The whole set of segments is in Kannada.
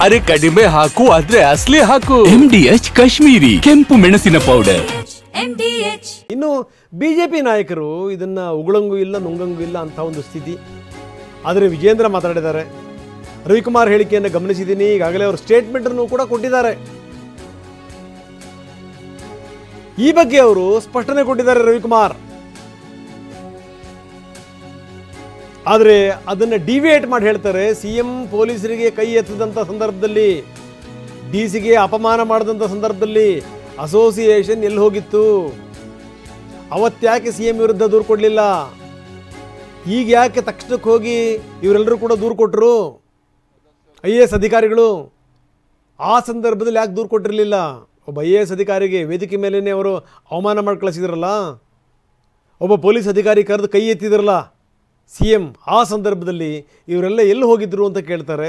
ಅರೆ ಕಡಿಮೆ ಹಾಕು ಆದ್ರೆ ಅಸಲಿ ಹಾಕು. MDH ಕಾಶ್ಮೀರಿ ಕೆಂಪು ಮೆಣಸಿನ ಪೌಡರ್. ಇನ್ನು ಬಿಜೆಪಿ ನಾಯಕರು ಇದನ್ನ ಉಗುಳಂಗೂ ಇಲ್ಲ ನುಂಗಂಗೂ ಇಲ್ಲ ಅಂತ ಒಂದು ಸ್ಥಿತಿ. ಆದರೆ ವಿಜೇಂದ್ರ ಮಾತಾಡಿದ್ದಾರೆ. ರವಿಕುಮಾರ್ ಹೇಳಿಕೆಯನ್ನು ಗಮನಿಸಿದ್ದೀನಿ. ಈಗಾಗಲೇ ಅವರು ಸ್ಟೇಟ್ಮೆಂಟ್ ಅನ್ನು ಕೂಡ ಕೊಟ್ಟಿದ್ದಾರೆ. ಈ ಬಗ್ಗೆ ಅವರು ಸ್ಪಷ್ಟನೆ ಕೊಟ್ಟಿದ್ದಾರೆ ರವಿಕುಮಾರ್. ಆದರೆ ಅದನ್ನು ಡಿವಿಯೇಟ್ ಮಾಡಿ ಹೇಳ್ತಾರೆ. ಸಿಎಂ ಪೊಲೀಸರಿಗೆ ಕೈ ಎತ್ತದಂಥ ಸಂದರ್ಭದಲ್ಲಿ, ಡಿಸಿಗೆ ಅಪಮಾನ ಮಾಡಿದಂಥ ಸಂದರ್ಭದಲ್ಲಿ ಅಸೋಸಿಯೇಷನ್ ಎಲ್ಲಿ ಹೋಗಿತ್ತು? ಅವತ್ತ್ಯಾಕೆ ಸಿಎಂ ವಿರುದ್ಧ ದೂರು ಕೊಡಲಿಲ್ಲ? ಈಗ ಯಾಕೆ ತಕ್ಷಣಕ್ಕೆ ಹೋಗಿ ಇವರೆಲ್ಲರೂ ಕೂಡ ದೂರು ಕೊಟ್ಟರು? IAS ಅಧಿಕಾರಿಗಳು ಆ ಸಂದರ್ಭದಲ್ಲಿ ಯಾಕೆ ದೂರು ಕೊಟ್ಟಿರಲಿಲ್ಲ? ಒಬ್ಬ IAS ಅಧಿಕಾರಿಗೆ ವೇದಿಕೆ ಮೇಲೇ ಅವರು ಅವಮಾನ ಮಾಡಿ ಕಳಿಸಿದ್ರಲ್ಲ, ಒಬ್ಬ ಪೊಲೀಸ್ ಅಧಿಕಾರಿ ಕರೆದು ಕೈ ಎತ್ತಿದ್ರಲ್ಲ ಸಿಎಂ, ಆ ಸಂದರ್ಭದಲ್ಲಿ ಇವರೆಲ್ಲ ಎಲ್ಲಿ ಹೋಗಿದ್ರು ಅಂತ ಕೇಳ್ತಾರೆ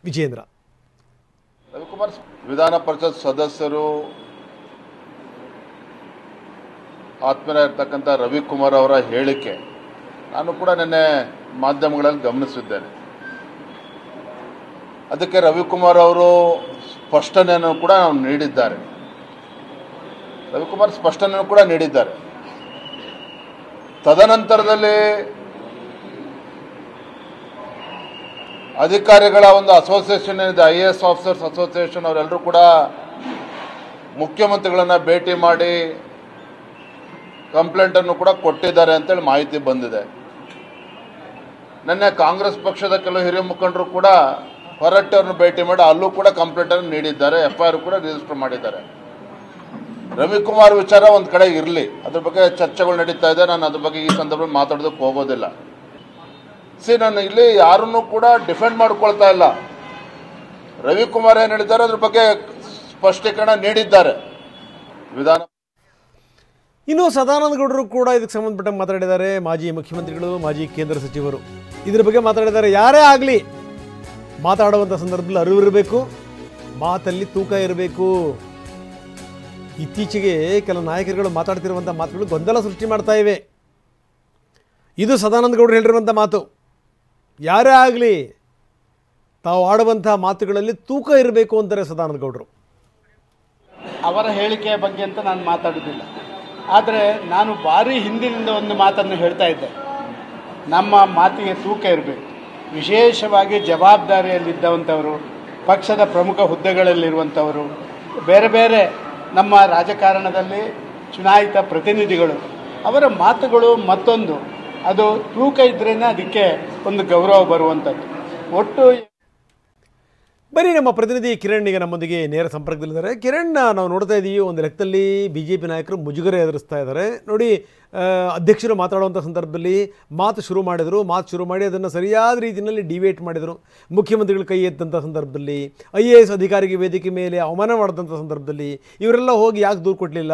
ವಿಜೇಂದ್ರ. ರವಿಕುಮಾರ್ ವಿಧಾನ ಪರಿಷತ್ ಸದಸ್ಯರು ಆತ್ಮೀಯರಾಗಿರ್ತಕ್ಕಂಥ ರವಿಕುಮಾರ್ ಅವರ ಹೇಳಿಕೆ ನಾನು ಕೂಡ ನಿನ್ನೆ ಮಾಧ್ಯಮಗಳಲ್ಲಿ ಗಮನಿಸಿದ್ದೇನೆ. ಅದಕ್ಕೆ ರವಿಕುಮಾರ್ ಅವರು ಸ್ಪಷ್ಟನೆಯನ್ನು ಕೂಡ ನೀಡಿದ್ದಾರೆ. ರವಿಕುಮಾರ್ ಸ್ಪಷ್ಟನೆಯನ್ನು ಕೂಡ ನೀಡಿದ್ದಾರೆ. ತದನಂತರದಲ್ಲಿ ಅಧಿಕಾರಿಗಳ ಒಂದು ಅಸೋಸಿಯೇಷನ್ ಇದೆ, IAS ಆಫೀಸರ್ಸ್ ಅಸೋಸಿಯೇಷನ್, ಅವರೆಲ್ಲರೂ ಕೂಡ ಮುಖ್ಯಮಂತ್ರಿಗಳನ್ನ ಭೇಟಿ ಮಾಡಿ ಕಂಪ್ಲೇಂಟನ್ನು ಕೂಡ ಕೊಟ್ಟಿದ್ದಾರೆ ಅಂತೇಳಿ ಮಾಹಿತಿ ಬಂದಿದೆ. ನಿನ್ನೆ ಕಾಂಗ್ರೆಸ್ ಪಕ್ಷದ ಕೆಲವು ಹಿರಿಯ ಮುಖಂಡರು ಕೂಡ ಹೊರಟ್ಟಿ ಅವ್ರನ್ನ ಭೇಟಿ ಮಾಡಿ ಅಲ್ಲೂ ಕೂಡ ಕಂಪ್ಲೇಂಟನ್ನು ನೀಡಿದ್ದಾರೆ, FIR ಕೂಡ ರಿಜಿಸ್ಟರ್ ಮಾಡಿದ್ದಾರೆ. ರವಿಕುಮಾರ್ ವಿಚಾರ ಒಂದು ಕಡೆ ಇರಲಿ, ಅದ್ರ ಬಗ್ಗೆ ಚರ್ಚೆಗಳು ನಡೀತಾ ಇದೆ. ನಾನು ಅದ್ರ ಬಗ್ಗೆ ಈ ಸಂದರ್ಭದಲ್ಲಿ ಮಾತಾಡೋದಕ್ಕೆ ಹೋಗೋದಿಲ್ಲ. ನಾನು ಇಲ್ಲಿ ಯಾರನ್ನು ಕೂಡ ಡಿಫೆಂಡ್ ಮಾಡ್ಕೊಳ್ತಾ ಇಲ್ಲ. ರವಿಕುಮಾರ್ ಏನು ಹೇಳಿದ್ದಾರೆ ಅದ್ರ ಬಗ್ಗೆ ಸ್ಪಷ್ಟೀಕರಣ ನೀಡಿದ್ದಾರೆ ವಿಧಾನ. ಇನ್ನು ಸದಾನಂದ ಗೌಡರು ಕೂಡ ಇದಕ್ಕೆ ಸಂಬಂಧಪಟ್ಟ ಮಾತಾಡಿದ್ದಾರೆ. ಮಾಜಿ ಮುಖ್ಯಮಂತ್ರಿಗಳು, ಮಾಜಿ ಕೇಂದ್ರ ಸಚಿವರು ಇದರ ಬಗ್ಗೆ ಮಾತಾಡಿದ್ದಾರೆ. ಯಾರೇ ಆಗಲಿ ಮಾತಾಡುವಂಥ ಸಂದರ್ಭದಲ್ಲಿ ಅರಿವು ಇರಬೇಕು, ಮಾತಲ್ಲಿ ತೂಕ ಇರಬೇಕು. ಇತ್ತೀಚೆಗೆ ಕೆಲ ನಾಯಕರುಗಳು ಮಾತಾಡ್ತಿರುವಂಥ ಮಾತುಗಳು ಗೊಂದಲ ಸೃಷ್ಟಿ ಮಾಡ್ತಾ ಇವೆ. ಇದು ಸದಾನಂದ ಗೌಡರು ಹೇಳಿರುವಂಥ ಮಾತು. ಯಾರೇ ಆಗಲಿ ತಾವು ಆಡುವಂಥ ಮಾತುಗಳಲ್ಲಿ ತೂಕ ಇರಬೇಕು ಅಂತಾರೆ ಸದಾನಂದ ಗೌಡರು. ಅವರ ಹೇಳಿಕೆಯ ಬಗ್ಗೆ ಅಂತ ನಾನು ಮಾತಾಡೋದಿಲ್ಲ. ಆದರೆ ನಾನು ಭಾರಿ ಹಿಂದಿನಿಂದ ಒಂದು ಮಾತನ್ನು ಹೇಳ್ತಾ ಇದ್ದೆ, ನಮ್ಮ ಮಾತಿಗೆ ತೂಕ ಇರಬೇಕು. ವಿಶೇಷವಾಗಿ ಜವಾಬ್ದಾರಿಯಲ್ಲಿದ್ದಂಥವರು, ಪಕ್ಷದ ಪ್ರಮುಖ ಹುದ್ದೆಗಳಲ್ಲಿರುವಂಥವರು, ಬೇರೆ ಬೇರೆ ನಮ್ಮ ರಾಜಕಾರಣದಲ್ಲಿ ಚುನಾಯಿತ ಪ್ರತಿನಿಧಿಗಳು, ಅವರ ಮಾತುಗಳು ಮತ್ತೊಂದು, ಅದು ತೂಕ ಇದ್ರೇ ಅದಕ್ಕೆ ಒಂದು ಗೌರವ ಬರುವಂಥದ್ದು. ಒಟ್ಟು ಬರೀ ನಮ್ಮ ಪ್ರತಿನಿಧಿ ಕಿರಣ್ ಈಗ ನಮ್ಮೊಂದಿಗೆ ನೇರ ಸಂಪರ್ಕದಲ್ಲಿದ್ದಾರೆ. ಕಿರಣ್, ನಾವು ನೋಡ್ತಾ ಇದ್ದೀವಿ ಒಂದು ಲೆಕ್ಕದಲ್ಲಿ BJP ನಾಯಕರು ಮುಜುಗರ ಎದುರಿಸ್ತಾ ಇದ್ದಾರೆ. ನೋಡಿ, ಅಧ್ಯಕ್ಷರು ಮಾತಾಡುವಂಥ ಸಂದರ್ಭದಲ್ಲಿ ಮಾತು ಶುರು ಮಾಡಿ ಅದನ್ನು ಸರಿಯಾದ ರೀತಿಯಲ್ಲಿ ಡಿವೇಟ್ ಮಾಡಿದರು. ಮುಖ್ಯಮಂತ್ರಿಗಳು ಕೈ ಎತ್ತಂಥ ಸಂದರ್ಭದಲ್ಲಿ, IAS ಅಧಿಕಾರಿಗೆ ವೇದಿಕೆ ಮೇಲೆ ಅವಮಾನ ಮಾಡಿದಂಥ ಸಂದರ್ಭದಲ್ಲಿ ಇವರೆಲ್ಲ ಹೋಗಿ ಯಾಕೆ ದೂರು ಕೊಡಲಿಲ್ಲ?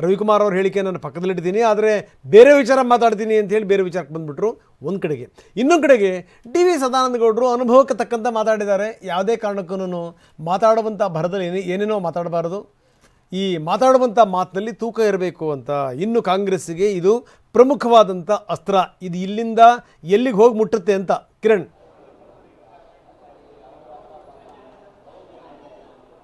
ರವಿಕುಮಾರ್ ಅವ್ರ ಹೇಳಿಕೆ ನಾನು ಪಕ್ಕದಲ್ಲಿಟ್ಟಿದ್ದೀನಿ, ಆದರೆ ಬೇರೆ ವಿಚಾರ ಮಾತಾಡ್ತೀನಿ ಅಂತ ಹೇಳಿ ಬೇರೆ ವಿಚಾರಕ್ಕೆ ಬಂದುಬಿಟ್ರು ಒಂದು ಕಡೆಗೆ. ಇನ್ನೊಂದು ಕಡೆಗೆ DV ಸದಾನಂದ ಗೌಡರು ಅನುಭವಕ್ಕೆ ತಕ್ಕಂಥ ಮಾತಾಡಿದ್ದಾರೆ. ಯಾವುದೇ ಕಾರಣಕ್ಕೂ ಮಾತಾಡುವಂಥ ಭರದಲ್ಲಿ ಏನೇನೋ ಮಾತಾಡಬಾರದು, ಈ ಮಾತಾಡುವಂಥ ಮಾತಿನಲ್ಲಿ ತೂಕ ಇರಬೇಕು ಅಂತ. ಇನ್ನು ಕಾಂಗ್ರೆಸ್ಸಿಗೆ ಇದು ಪ್ರಮುಖವಾದಂಥ ಅಸ್ತ್ರ. ಇದು ಇಲ್ಲಿಂದ ಎಲ್ಲಿಗೆ ಹೋಗಿ ಮುಟ್ಟುತ್ತೆ ಅಂತ ಕಿರಣ್.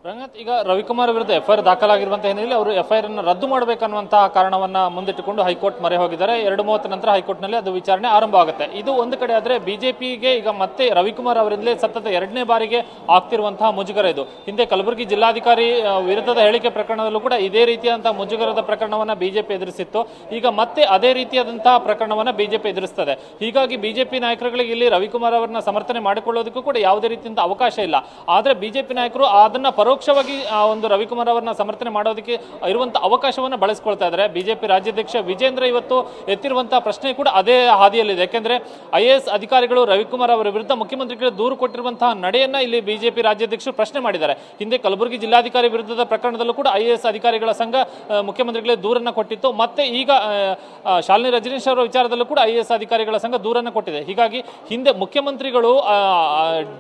ರಂಗನಾಥ್, ಈಗ ರವಿಕುಮಾರ್ ವಿರುದ್ಧ FIR ದಾಖಲಾಗಿರುವಂತಹ ಹಿನ್ನೆಲೆಯಲ್ಲಿ ಅವರು FIR ಅನ್ನು ರದ್ದು ಮಾಡಬೇಕನ್ನುವಂತಹ ಕಾರಣವನ್ನ ಮುಂದಿಟ್ಟುಕೊಂಡು ಹೈಕೋರ್ಟ್ ಮೊರೆ ಹೋಗಿದ್ದಾರೆ. 2:30 ನಂತರ ಹೈಕೋರ್ಟ್ನಲ್ಲಿ ಅದು ವಿಚಾರಣೆ ಆರಂಭ ಆಗುತ್ತೆ. ಇದು ಒಂದು ಕಡೆ ಆದರೆ ಬಿಜೆಪಿಗೆ ಈಗ ಮತ್ತೆ ರವಿಕುಮಾರ್ ಅವರಿಂದಲೇ ಸತತ 2ನೇ ಬಾರಿಗೆ ಆಗ್ತಿರುವಂತಹ ಮುಜುಗರ ಇದು. ಹಿಂದೆ ಕಲಬುರಗಿ ಜಿಲ್ಲಾಧಿಕಾರಿ ವಿರುದ್ಧದ ಹೇಳಿಕೆ ಪ್ರಕರಣದಲ್ಲೂ ಕೂಡ ಇದೇ ರೀತಿಯಾದಂತಹ ಮುಜುಗರದ ಪ್ರಕರಣವನ್ನ ಬಿಜೆಪಿ ಎದುರಿಸಿತ್ತು. ಈಗ ಮತ್ತೆ ಅದೇ ರೀತಿಯಾದಂತಹ ಪ್ರಕರಣವನ್ನ ಬಿಜೆಪಿ ಎದುರಿಸ್ತದೆ. ಹೀಗಾಗಿ ಬಿಜೆಪಿ ನಾಯಕರುಗಳಿಗೆ ಇಲ್ಲಿ ರವಿಕುಮಾರ್ ಅವರನ್ನ ಸಮರ್ಥನೆ ಮಾಡಿಕೊಳ್ಳೋದಕ್ಕೂ ಕೂಡ ಯಾವುದೇ ರೀತಿಯಿಂದ ಅವಕಾಶ ಇಲ್ಲ. ಆದರೆ ಬಿಜೆಪಿ ನಾಯಕರು ಅದನ್ನ ಪರೋಕ್ಷವಾಗಿ ಒಂದು ರವಿಕುಮಾರ್ ಅವರನ್ನ ಸಮರ್ಥನೆ ಮಾಡೋದಕ್ಕೆ ಇರುವಂತಹ ಅವಕಾಶವನ್ನು ಬಳಸಿಕೊಳ್ತಾ ಇದ್ದಾರೆ. ಬಿಜೆಪಿ ರಾಜ್ಯಾಧ್ಯಕ್ಷ ವಿಜೇಂದ್ರ ಇವತ್ತು ಎತ್ತಿರುವಂತಹ ಪ್ರಶ್ನೆ ಕೂಡ ಅದೇ ಹಾದಿಯಲ್ಲಿದೆ. ಯಾಕೆಂದ್ರೆ IAS ಅಧಿಕಾರಿಗಳು ರವಿಕುಮಾರ್ ಅವರ ವಿರುದ್ಧ ಮುಖ್ಯಮಂತ್ರಿಗಳು ದೂರು ಕೊಟ್ಟಿರುವಂತಹ ನಡೆಯನ್ನ ಇಲ್ಲಿ ಬಿಜೆಪಿ ರಾಜ್ಯಾಧ್ಯಕ್ಷರು ಪ್ರಶ್ನೆ ಮಾಡಿದ್ದಾರೆ. ಹಿಂದೆ ಕಲಬುರಗಿ ಜಿಲ್ಲಾಧಿಕಾರಿ ವಿರುದ್ಧದ ಪ್ರಕರಣದಲ್ಲೂ ಕೂಡ IAS ಅಧಿಕಾರಿಗಳ ಸಂಘ ಮುಖ್ಯಮಂತ್ರಿಗಳಿಗೆ ದೂರನ್ನ ಕೊಟ್ಟಿತ್ತು. ಮತ್ತೆ ಈಗ ಶಾಲಿನಿ ರಜನೀಶ್ ಅವರ ವಿಚಾರದಲ್ಲೂ ಕೂಡ IAS ಅಧಿಕಾರಿಗಳ ಸಂಘ ದೂರನ್ನ ಕೊಟ್ಟಿದೆ. ಹೀಗಾಗಿ ಹಿಂದೆ ಮುಖ್ಯಮಂತ್ರಿಗಳು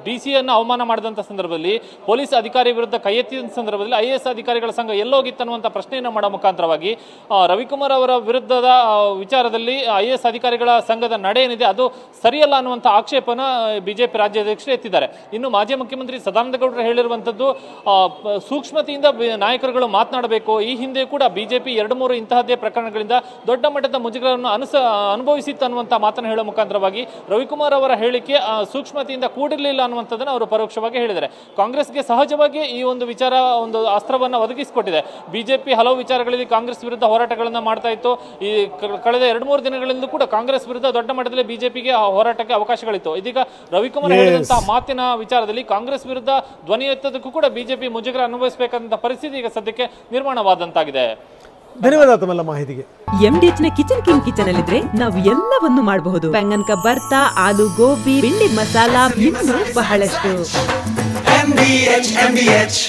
DC ಅನ್ನು ಅವಮಾನ ಮಾಡಿದಂತ ಸಂದರ್ಭದಲ್ಲಿ ಪೊಲೀಸ್ ಅಧಿಕಾರಿ ವಿರುದ್ಧ ಕೈ ಎತ್ತಿದ ಸಂದರ್ಭದಲ್ಲಿ IAS ಅಧಿಕಾರಿಗಳ ಸಂಘ ಎಲ್ಲೋಗಿತ್ತು ಅನ್ನುವಂಥ ಪ್ರಶ್ನೆಯನ್ನು ಮಾಡೋ ಮುಖಾಂತರವಾಗಿ ರವಿಕುಮಾರ್ ಅವರ ವಿರುದ್ಧದ ವಿಚಾರದಲ್ಲಿ IAS ಅಧಿಕಾರಿಗಳ ಸಂಘದ ನಡೆ ಏನಿದೆ ಅದು ಸರಿಯಲ್ಲ ಅನ್ನುವಂಥ ಆಕ್ಷೇಪನ ಬಿಜೆಪಿ ರಾಜ್ಯಾಧ್ಯಕ್ಷರು ಎತ್ತಿದ್ದಾರೆ. ಇನ್ನು ಮಾಜಿ ಮುಖ್ಯಮಂತ್ರಿ ಸದಾನಂದ ಗೌಡರು ಹೇಳಿರುವಂಥದ್ದು ಸೂಕ್ಷ್ಮತೆಯಿಂದ ನಾಯಕರುಗಳು ಮಾತನಾಡಬೇಕು. ಈ ಹಿಂದೆ ಕೂಡ ಬಿಜೆಪಿ 2-3 ಇಂತಹದ್ದೇ ಪ್ರಕರಣಗಳಿಂದ ದೊಡ್ಡ ಮಟ್ಟದ ಮುಜುಗರವನ್ನು ಅನುಭವಿಸಿತ್ತು ಅನ್ನುವಂಥ ಮಾತನ್ನು ಹೇಳುವ ಮುಖಾಂತರವಾಗಿ ರವಿಕುಮಾರ್ ಅವರ ಹೇಳಿಕೆ ಸೂಕ್ಷ್ಮತೆಯಿಂದ ಕೂಡಿರಲಿಲ್ಲ ಅನ್ನುವಂಥದ್ದನ್ನು ಅವರು ಪರೋಕ್ಷವಾಗಿ ಹೇಳಿದ್ದಾರೆ. ಕಾಂಗ್ರೆಸ್ಗೆ ಸಹಜವಾಗಿ ಈ ಒಂದು ವಿಚಾರ ಒಂದು ಅಸ್ತ್ರವನ್ನು ಒದಗಿಸಿಕೊಟ್ಟಿದೆ. ಬಿಜೆಪಿ ಹಲವು ವಿಚಾರಗಳಲ್ಲಿ ಕಾಂಗ್ರೆಸ್ ವಿರುದ್ಧ ಹೋರಾಟಗಳನ್ನು ಮಾಡ್ತಾ ಇತ್ತು. ಈ ಕಳೆದ 2-3 ದಿನಗಳಿಂದ ಕೂಡ ಕಾಂಗ್ರೆಸ್ ವಿರುದ್ಧ ದೊಡ್ಡ ಮಟ್ಟದಲ್ಲಿ ಬಿಜೆಪಿಗೆ ಹೋರಾಟಕ್ಕೆ ಅವಕಾಶಗಳಿತ್ತು. ಇದೀಗ ರವಿಕುಮಾರ್ ಹೇಳಿದಂತಹ ಮಾತಿನ ವಿಚಾರದಲ್ಲಿ ಕಾಂಗ್ರೆಸ್ ವಿರುದ್ಧ ಧ್ವನಿ ಎತ್ತೋದಕ್ಕೂ ಕೂಡ ಬಿಜೆಪಿ ಮುಜುಗರ ಅನುಭವಿಸಬೇಕಂತ ಪರಿಸ್ಥಿತಿ ಈಗ ಸದ್ಯಕ್ಕೆ ನಿರ್ಮಾಣವಾದಂತಾಗಿದೆ. ಧನ್ಯವಾದ ತಮ್ಮೆಲ್ಲ ಮಾಹಿತಿಗೆ. MDH ನ ಕಿಚನ್ ಅಲ್ಲಿದ್ರೆ ನಾವು ಎಲ್ಲವನ್ನು ಮಾಡಬಹುದು. ಬೆಂಗನ್ ಕಾ ಬರ್ತಾ, ಆಲೂ ಗೋಬಿ, ಬಿಂಡಿ ಮಸಾಲಾ, ಇನ್ನೂ ಬಹಳಷ್ಟು. MDH